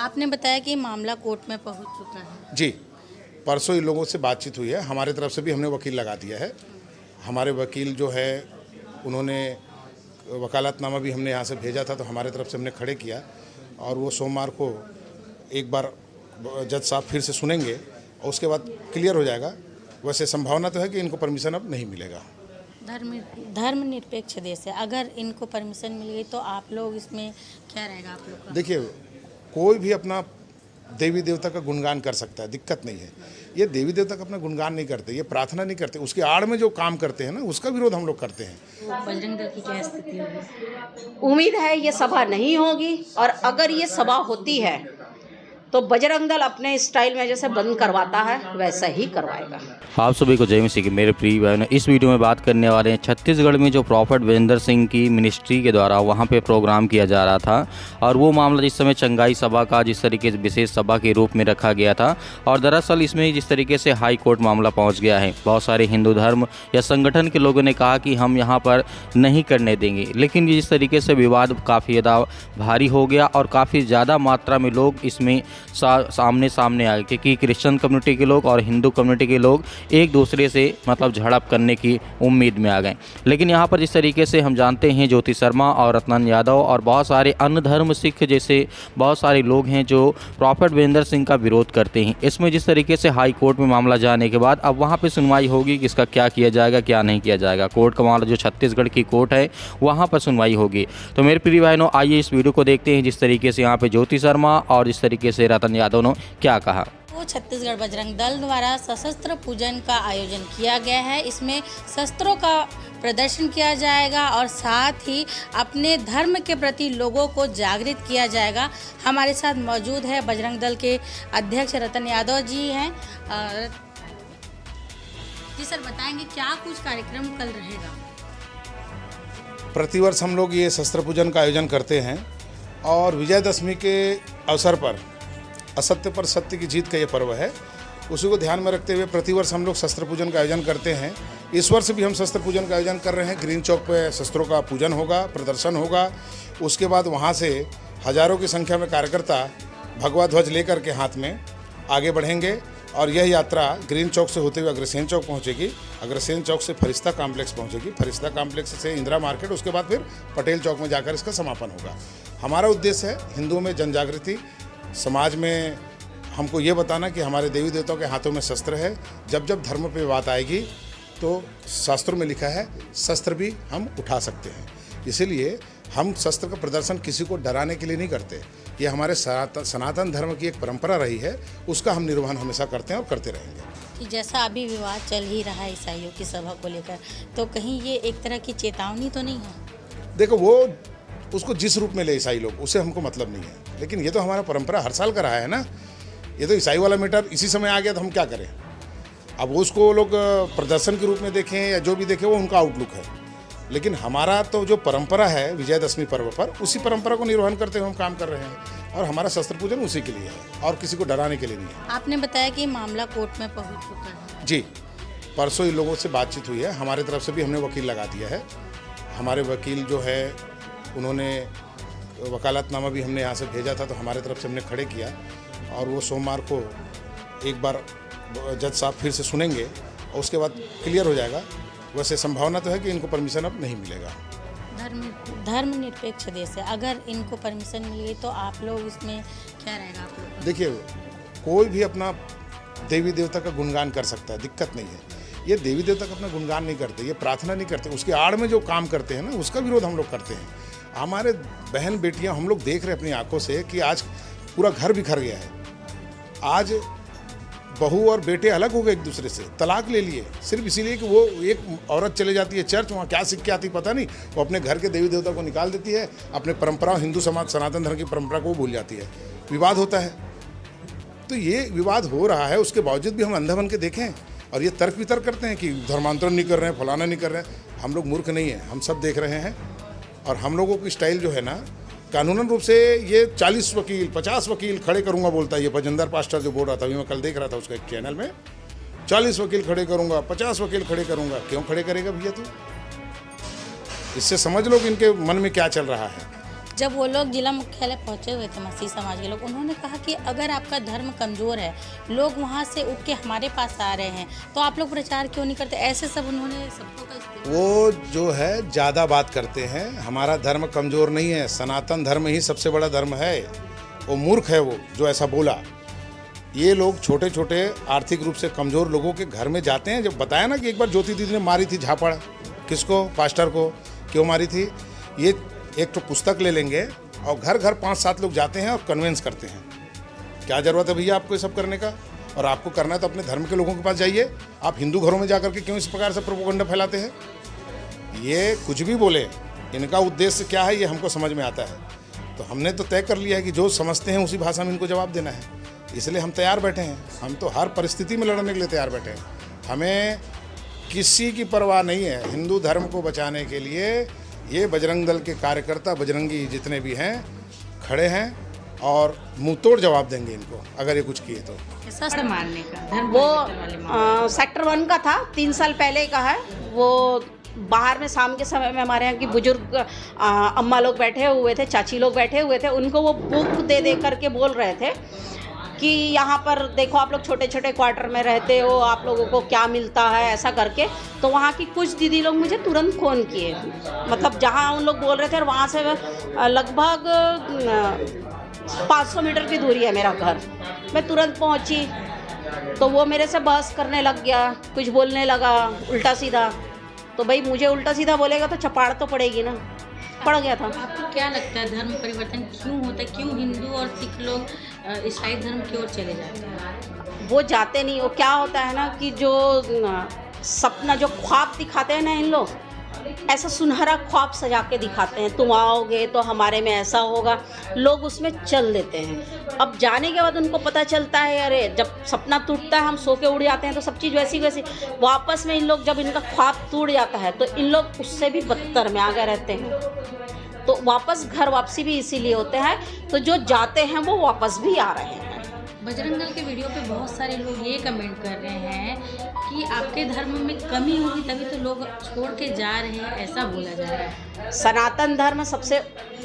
आपने बताया कि मामला कोर्ट में पहुंच चुका है। जी, परसों इन लोगों से बातचीत हुई है। हमारे तरफ से भी हमने वकील लगा दिया है। हमारे वकील जो है उन्होंने वकालतनामा भी हमने यहाँ से भेजा था, तो हमारे तरफ से हमने खड़े किया और वो सोमवार को एक बार जज साहब फिर से सुनेंगे और उसके बाद क्लियर हो जाएगा। वैसे संभावना तो है कि इनको परमिशन अब नहीं मिलेगा। धर्मनिरपेक्ष देश है, अगर इनको परमिशन मिल गई तो आप लोग इसमें क्या रहेगा आप लोग का? देखिए, कोई भी अपना देवी देवता का गुणगान कर सकता है, दिक्कत नहीं है। ये देवी देवता का अपना गुणगान नहीं करते, ये प्रार्थना नहीं करते, उसके आड़ में जो काम करते हैं ना, उसका विरोध हम लोग करते हैं। तो बजरंग दल की क्या स्थिति होगी? उम्मीद है ये सभा नहीं होगी, और अगर ये सभा होती है तो बजरंग दल अपने स्टाइल में जैसे बंद करवाता है वैसा ही करवाएगा। आप सभी को जय मसीह की मेरे प्रिय बहनों। इस वीडियो में बात करने वाले हैं छत्तीसगढ़ में जो प्रॉफेट वीरेंद्र सिंह की मिनिस्ट्री के द्वारा वहां पे प्रोग्राम किया जा रहा था, और वो मामला जिस समय चंगाई सभा का जिस तरीके से विशेष सभा के रूप में रखा गया था, और दरअसल इसमें जिस तरीके से हाई कोर्ट मामला पहुंच गया है। बहुत सारे हिंदू धर्म या संगठन के लोगों ने कहा कि हम यहाँ पर नहीं करने देंगे, लेकिन जिस तरीके से विवाद काफ़ी ज़्यादा भारी हो गया और काफ़ी ज़्यादा मात्रा में लोग इसमें सामने आ गए, क्योंकि क्रिश्चियन कम्युनिटी के लोग और हिंदू कम्युनिटी के लोग एक दूसरे से मतलब झड़प करने की उम्मीद में आ गए। लेकिन यहाँ पर जिस तरीके से हम जानते हैं ज्योति शर्मा और रत्नन यादव और बहुत सारे अन्य धर्म सिख जैसे बहुत सारे लोग हैं जो प्रॉफेट वीरेंद्र सिंह का विरोध करते हैं। इसमें जिस तरीके से हाई कोर्ट में मामला जाने के बाद अब वहाँ पर सुनवाई होगी कि इसका क्या किया जाएगा क्या नहीं किया जाएगा। कोर्ट का मामला जो छत्तीसगढ़ की कोर्ट है वहाँ पर सुनवाई होगी। तो मेरे प्रिय बहनों, आइए इस वीडियो को देखते हैं जिस तरीके से यहाँ पर ज्योति शर्मा और जिस तरीके से रतन यादव ने क्या कहा। तो छत्तीसगढ़ बजरंग दल द्वारा सशस्त्र पूजन का आयोजन किया गया है। इसमें शस्त्रों का प्रदर्शन किया जाएगा और साथ ही अपने धर्म के प्रति लोगों को जागृत किया जाएगा। हमारे साथ मौजूद है बजरंग दल के अध्यक्ष रतन यादव जी हैं। जी सर, बताएंगे क्या कुछ कार्यक्रम कल रहेगा? प्रतिवर्ष हम लोग ये शस्त्र पूजन का आयोजन करते हैं और विजयदशमी के अवसर पर असत्य पर सत्य की जीत का ये पर्व है। उसी को ध्यान में रखते हुए प्रतिवर्ष हम लोग शस्त्र पूजन का आयोजन करते हैं। इस वर्ष भी हम शस्त्र पूजन का आयोजन कर रहे हैं। ग्रीन चौक पे शस्त्रों का पूजन होगा, प्रदर्शन होगा। उसके बाद वहाँ से हजारों की संख्या में कार्यकर्ता भगवा ध्वज लेकर के हाथ में आगे बढ़ेंगे और यह यात्रा ग्रीन चौक से होते हुए अग्रसेन चौक पहुँचेगी। अग्रसेन चौक से फरिश्ता कॉम्प्लेक्स पहुँचेगी, फरिश्ता कॉम्प्लेक्स से इंदिरा मार्केट, उसके बाद फिर पटेल चौक में जाकर इसका समापन होगा। हमारा उद्देश्य है हिंदुओं में जन जागृति, समाज में हमको ये बताना कि हमारे देवी देवताओं के हाथों में शस्त्र है। जब जब धर्म पे बात आएगी तो शास्त्रों में लिखा है शस्त्र भी हम उठा सकते हैं। इसीलिए हम शस्त्र का प्रदर्शन किसी को डराने के लिए नहीं करते। ये हमारे सनातन धर्म की एक परंपरा रही है, उसका हम निर्वहन हमेशा करते हैं और करते रहेंगे। कि जैसा अभी विवाद चल ही रहा है ईसाइयों की सभा को लेकर, तो कहीं ये एक तरह की चेतावनी तो नहीं है? देखो, वो उसको जिस रूप में ले ईसाई लोग, उससे हमको मतलब नहीं है, लेकिन ये तो हमारा परंपरा हर साल का रहा है ना। ये तो ईसाई वाला मैटर इसी समय आ गया तो हम क्या करें। अब उसको लोग प्रदर्शन के रूप में देखें या जो भी देखें, वो उनका आउटलुक है। लेकिन हमारा तो जो परंपरा है विजयदशमी पर्व पर, उसी परंपरा को निर्वहन करते हुए हम काम कर रहे हैं और हमारा शस्त्र पूजन उसी के लिए है और किसी को डराने के लिए नहीं है। आपने बताया कि मामला कोर्ट में पहुंच चुका है। जी, परसों इन लोगों से बातचीत हुई है। हमारे तरफ से भी हमने वकील लगा दिया है। हमारे वकील जो है उन्होंने वकालतनामा भी हमने यहाँ से भेजा था, तो हमारे तरफ से हमने खड़े किया और वो सोमवार को एक बार जज साहब फिर से सुनेंगे और उसके बाद क्लियर हो जाएगा। वैसे संभावना तो है कि इनको परमिशन अब नहीं मिलेगा। धर्मनिरपेक्ष देश है, अगर इनको परमिशन मिल गई तो आप लोग इसमें क्या रहेगा आप लोग का? देखिए, कोई भी अपना देवी देवता का गुणगान कर सकता है, दिक्कत नहीं है। ये देवी देवता का अपना गुणगान नहीं करते, ये प्रार्थना नहीं करते, उसके आड़ में जो काम करते हैं ना, उसका विरोध हम लोग करते हैं। हमारे बहन बेटियां हम लोग देख रहे हैं अपनी आंखों से कि आज पूरा घर बिखर गया है। आज बहू और बेटे अलग हो गए एक दूसरे से, तलाक ले लिए, सिर्फ इसीलिए कि वो एक औरत चले जाती है चर्च, वहाँ क्या सीख के आती पता नहीं, वो अपने घर के देवी देवता को निकाल देती है, अपने परंपरा हिंदू समाज सनातन धर्म की परंपरा को भूल जाती है। विवाद होता है, तो ये विवाद हो रहा है, उसके बावजूद भी हम अंधा बन के देखें और ये तर्क वितर्क करते हैं कि धर्मांतरण नहीं कर रहे हैं, फलाना नहीं कर रहे हैं। हम लोग मूर्ख नहीं हैं, हम सब देख रहे हैं। और हम लोगों की स्टाइल जो है ना, कानूनन रूप से ये 40 वकील 50 वकील खड़े करूंगा बोलता है। ये बजेंद्र पास्टर जो बोल रहा था, अभी मैं कल देख रहा था उसका एक चैनल में, 40 वकील खड़े करूंगा, 50 वकील खड़े करूंगा। क्यों खड़े करेगा भैया तू? इससे समझ लो कि इनके मन में क्या चल रहा है। जब वो लोग जिला मुख्यालय पहुंचे हुए थे मसीह समाज के लोग, उन्होंने कहा कि अगर आपका धर्म कमज़ोर है, लोग वहां से उठ के हमारे पास आ रहे हैं, तो आप लोग प्रचार क्यों नहीं करते? ऐसे सब उन्होंने सबको का वो जो है ज़्यादा बात करते हैं। हमारा धर्म कमज़ोर नहीं है, सनातन धर्म ही सबसे बड़ा धर्म है। वो मूर्ख है वो जो ऐसा बोला। ये लोग छोटे छोटे आर्थिक रूप से कमज़ोर लोगों के घर में जाते हैं। जब बताया ना कि एक बार ज्योति दीदी ने मारी थी झापड़, किसको? पास्टर को। क्यों मारी थी? ये एक तो पुस्तक ले लेंगे और घर घर 5-7 लोग जाते हैं और कन्वेंस करते हैं। क्या ज़रूरत है भैया आपको ये सब करने का? और आपको करना है तो अपने धर्म के लोगों के पास जाइए। आप हिंदू घरों में जाकर के क्यों इस प्रकार से प्रोपेगेंडा फैलाते हैं? ये कुछ भी बोले, इनका उद्देश्य क्या है ये हमको समझ में आता है। तो हमने तो तय कर लिया है कि जो समझते हैं उसी भाषा में इनको जवाब देना है, इसलिए हम तैयार बैठे हैं। हम तो हर परिस्थिति में लड़ने के लिए तैयार बैठे हैं। हमें किसी की परवाह नहीं है। हिंदू धर्म को बचाने के लिए ये बजरंग दल के कार्यकर्ता, बजरंगी जितने भी हैं, खड़े हैं और मुंह तोड़ जवाब देंगे इनको अगर ये कुछ किए तो। शस्त्र मारने का धर्म वो सेक्टर 1 का था, 3 साल पहले का है। वो बाहर में शाम के समय में हमारे यहाँ की बुजुर्ग अम्मा लोग बैठे हुए थे, चाची लोग बैठे हुए थे, उनको वो बुक दे दे करके बोल रहे थे कि यहाँ पर देखो आप लोग छोटे छोटे क्वार्टर में रहते हो, आप लोगों को क्या मिलता है, ऐसा करके। तो वहाँ की कुछ दीदी लोग मुझे तुरंत फ़ोन किए, मतलब जहाँ उन लोग बोल रहे थे और वहाँ से लगभग 500 मीटर की दूरी है मेरा घर। मैं तुरंत पहुँची तो वो मेरे से बहस करने लग गया, कुछ बोलने लगा उल्टा सीधा। तो भाई मुझे उल्टा सीधा बोलेगा तो चपाड़ तो पड़ेगी ना, पड़ गया था। आपको क्या लगता है धर्म परिवर्तन क्यों होता है? क्यों हिंदू और सिख लोग ईसाई धर्म की ओर चले जाते हैं? वो जाते नहीं। वो क्या होता है ना कि जो सपना, जो ख्वाब दिखाते हैं ना इन लोग, ऐसा सुनहरा ख्वाब सजा के दिखाते हैं, तुम आओगे तो हमारे में ऐसा होगा, लोग उसमें चल देते हैं। अब जाने के बाद उनको पता चलता है अरे जब सपना टूटता है हम सो के उड़ जाते हैं तो सब चीज़ वैसी वैसी। वापस में इन लोग जब इनका ख्वाब टूट जाता है तो इन लोग उससे भी बदतर में आगे रहते हैं। तो वापस घर वापसी भी इसीलिए होते हैं। तो जो जाते हैं वो वापस भी आ रहे हैं। बजरंग दल के वीडियो पे बहुत सारे लोग ये कमेंट कर रहे हैं कि आपके धर्म में कमी होगी तभी तो लोग छोड़ के जा रहे हैं, ऐसा बोला जा रहा है। सनातन धर्म सबसे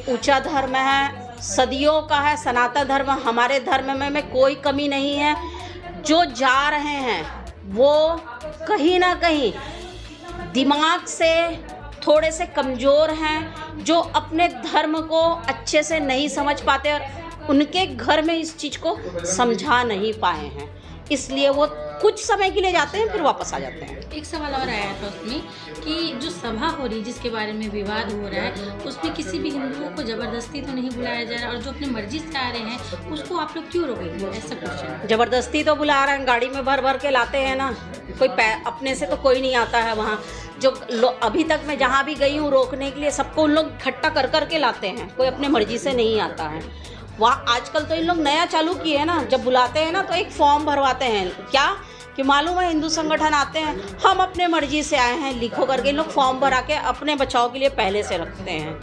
ऊंचा धर्म है, सदियों का है सनातन धर्म। हमारे धर्म में कोई कमी नहीं है। जो जा रहे हैं वो कहीं ना कहीं दिमाग से थोड़े से कमज़ोर हैं, जो अपने धर्म को अच्छे से नहीं समझ पाते और उनके घर में इस चीज़ को समझा नहीं पाए हैं, इसलिए वो कुछ समय के लिए जाते हैं फिर वापस आ जाते हैं। एक सवाल और आया था उसमें कि जो सभा हो रही जिसके बारे में विवाद हो रहा है उसमें किसी भी हिंदुओं को ज़बरदस्ती तो नहीं बुलाया जा रहा, और जो अपनी मर्जी से आ रहे हैं उसको आप लोग क्यों रोकेंगे? ऐसा क्वेश्चन। ज़बरदस्ती तो बुला रहे हैं, गाड़ी में भर भर के लाते हैं ना, कोई अपने से तो कोई नहीं आता है वहाँ। जो अभी तक मैं जहाँ भी गई हूँ रोकने के लिए सबको उन लोग इकट्ठा कर कर के लाते हैं, कोई अपने मर्जी से नहीं आता है वहाँ। आजकल तो इन लोग नया चालू किए हैं ना, जब बुलाते हैं ना तो एक फॉर्म भरवाते हैं, क्या कि मालूम है हिंदू संगठन आते हैं, हम अपने मर्जी से आए हैं लिखो करके। इन लोग फॉर्म भरा के अपने बचाव के लिए पहले से रखते हैं।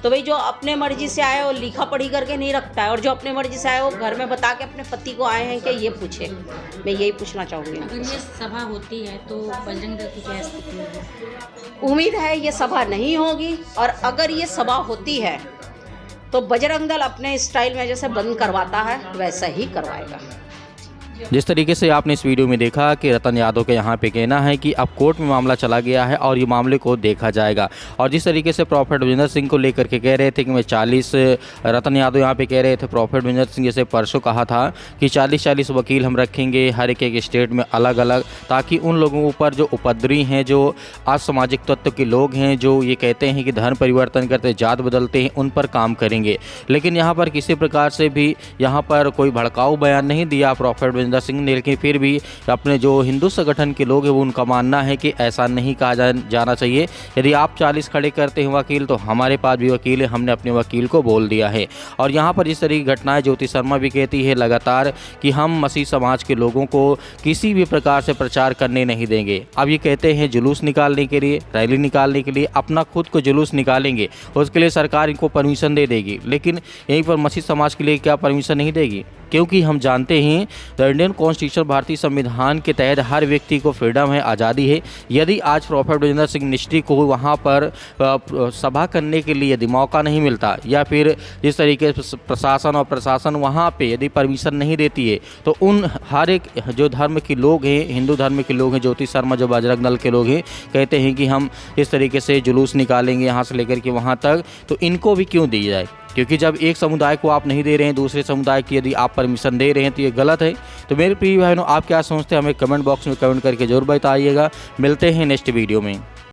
तो भाई जो अपने मर्जी से आए वो लिखा पढ़ी करके नहीं रखता है, और जो अपने मर्जी से आए वो घर में बता के अपने पति को आए हैं कि ये पूछे। मैं यही पूछना चाहूँगी। अगर ये सभा होती है तो बजरंग दल की क्या स्थिति होगी? उम्मीद है ये सभा नहीं होगी, और अगर ये सभा होती है तो बजरंग दल अपने स्टाइल में जैसे बंद करवाता है वैसा ही करवाएगा। जिस तरीके से आपने इस वीडियो में देखा कि रतन यादव के यहाँ पे कहना है कि अब कोर्ट में मामला चला गया है और ये मामले को देखा जाएगा, और जिस तरीके से प्रॉफिट विजेंद्र सिंह को लेकर के कह रहे थे कि मैं 40 रतन यादव यहाँ पे कह रहे थे, प्रॉफिट विजेंद्र सिंह जैसे परसों कहा था कि 40-40 वकील हम रखेंगे हर एक स्टेट में अलग अलग, ताकि उन लोगों पर जो उपद्रवी हैं, जो असामाजिक तत्व के लोग हैं, जो ये कहते हैं कि धर्म परिवर्तन करते जात बदलते हैं, उन पर काम करेंगे। लेकिन यहाँ पर किसी प्रकार से भी यहाँ पर कोई भड़काऊ बयान नहीं दिया प्रॉफिट विजेंद्र सिंह ने, लेकिन फिर भी अपने जो हिंदू संगठन के लोग हैं वो उनका मानना है कि ऐसा नहीं कहा जाना चाहिए। यदि आप 40 खड़े करते हैं वकील तो हमारे पास भी वकील है, हमने अपने वकील को बोल दिया है। और यहाँ पर जिस तरह की घटनाएं ज्योति शर्मा भी कहती है लगातार कि हम मसीह समाज के लोगों को किसी भी प्रकार से प्रचार करने नहीं देंगे। अब ये कहते हैं जुलूस निकालने के लिए, रैली निकालने के लिए, अपना खुद को जुलूस निकालेंगे, उसके लिए सरकार इनको परमिशन दे देगी, लेकिन यहीं पर मसीह समाज के लिए क्या परमिशन नहीं देगी? क्योंकि हम जानते हैं द इंडियन कॉन्स्टिट्यूशन, भारतीय संविधान के तहत हर व्यक्ति को फ्रीडम है, आज़ादी है। यदि आज प्रॉफेट विजेंद्र सिंह मिनिस्ट्री को वहाँ पर सभा करने के लिए यदि मौका नहीं मिलता, या फिर जिस तरीके से प्रशासन वहाँ पे यदि परमिशन नहीं देती है, तो उन हर एक जो धर्म के लोग हैं, हिंदू धर्म के लोग हैं, ज्योति शर्मा जो बजरंग दल के लोग हैं, कहते हैं कि हम इस तरीके से जुलूस निकालेंगे यहाँ से लेकर के वहाँ तक, तो इनको भी क्यों दी जाए? क्योंकि जब एक समुदाय को आप नहीं दे रहे हैं, दूसरे समुदाय की यदि आप परमिशन दे रहे हैं, तो ये गलत है। तो मेरे प्रिय भाइयों, आप क्या सोचते हैं हमें कमेंट बॉक्स में कमेंट करके जरूर बताइएगा। मिलते हैं नेक्स्ट वीडियो में।